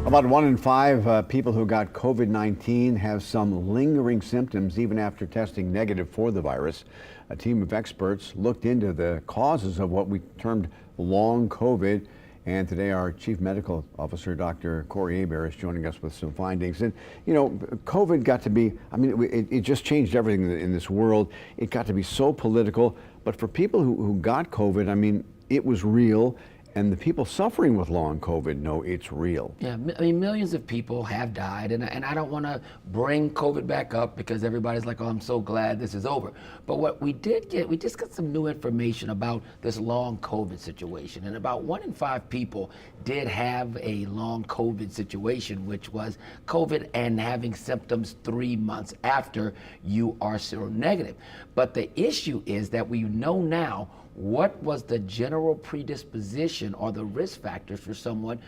About 1 in 5 people who got COVID-19 have some lingering symptoms even after testing negative for the virus. A team of experts looked into the causes of what we termed long COVID. And today our Chief Medical Officer, Dr. Corey Hebert, is joining us with some findings. And, you know, COVID got to be, it just changed everything in this world. It got to be so political. But for people who got COVID, it was real. And the people suffering with long COVID know it's real. Yeah, millions of people have died, and I don't want to bring COVID back up because everybody's like, oh, I'm so glad this is over. But what we just got some new information about this long COVID situation, and about 1 in 5 people did have a long COVID situation, which was COVID and having symptoms 3 months after you are seronegative. But the issue is that we know now what was the general predisposition or the risk factors for someone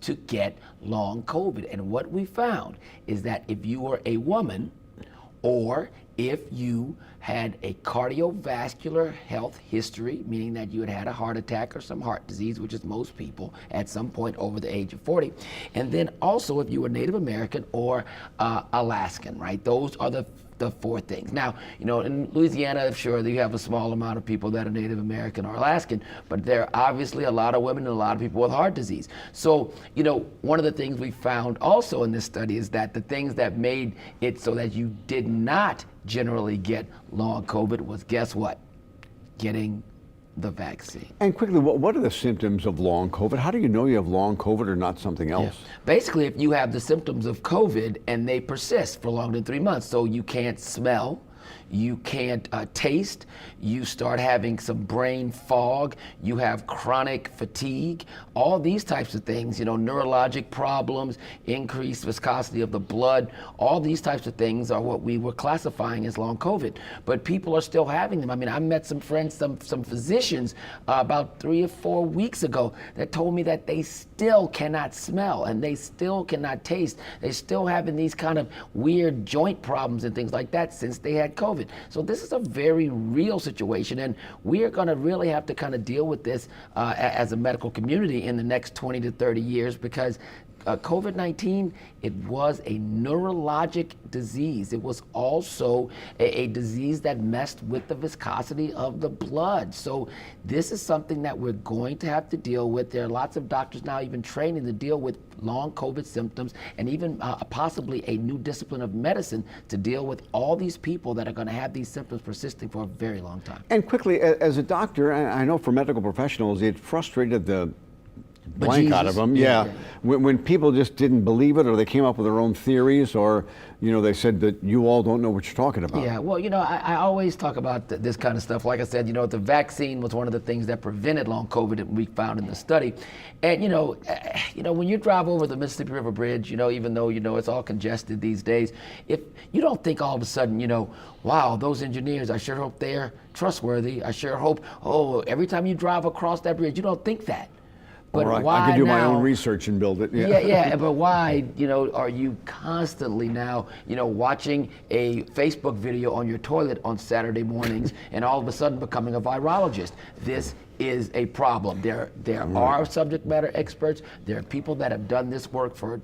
to get long COVID. And what we found is that if you were a woman or if you had a cardiovascular health history, meaning that you had had a heart attack or some heart disease, which is most people at some point over the age of 40, and then also if you were Native American or Alaskan, right? Those are the 4 things. Now, you know, in Louisiana, sure, you have a small amount of people that are Native American or Alaskan, but there are obviously a lot of women and a lot of people with heart disease. So, you know, one of the things we found also in this study is that the things that made it so that you did not generally get long COVID was, guess what? Getting the vaccine. And quickly, what are the symptoms of long COVID? How do you know you have long COVID or not something else? Yeah. Basically, if you have the symptoms of COVID and they persist for longer than 3 months, so you can't smell, you can't taste, you start having some brain fog, you have chronic fatigue, all these types of things, you know, neurologic problems, increased viscosity of the blood, all these types of things are what we were classifying as long COVID. But people are still having them. I met some friends, some physicians about 3 or 4 weeks ago that told me that they still cannot smell and they still cannot taste. They're still having these kind of weird joint problems and things like that since they had COVID. So this is a very real situation, and we are going to really have to kind of deal with this as a medical community in the next 20 to 30 years because COVID-19, it was a neurologic disease. It was also a disease that messed with the viscosity of the blood. So this is something that we're going to have to deal with. There are lots of doctors now even training to deal with long COVID symptoms and even possibly a new discipline of medicine to deal with all these people that are going to have these symptoms persisting for a very long time. And quickly, as a doctor, I know for medical professionals, it frustrated the blank out of them. Yeah. When people just didn't believe it or they came up with their own theories or, you know, they said that you all don't know what you're talking about. Yeah, well, you know, I always talk about this kind of stuff. Like I said, you know, the vaccine was one of the things that prevented long COVID that we found in the study. And, you know, when you drive over the Mississippi River Bridge, you know, even though, you know, it's all congested these days, if you don't think all of a sudden, you know, wow, those engineers, I sure hope they're trustworthy. I sure hope, oh, every time you drive across that bridge, you don't think that. But right. I can do my own research and build it. Yeah. But why, you know, are you constantly now, you know, watching a Facebook video on your toilet on Saturday mornings and all of a sudden becoming a virologist? This is a problem. There are subject matter experts. There are people that have done this work for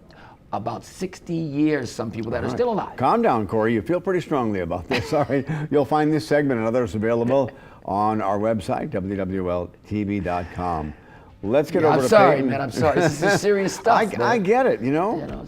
about 60 years, some people that are still alive. Calm down, Corey. You feel pretty strongly about this. All right. You'll find this segment and others available on our website, www.ltv.com. Let's get over to I'm sorry, Peyton. man. I'm sorry. This is serious stuff. I get it, you know.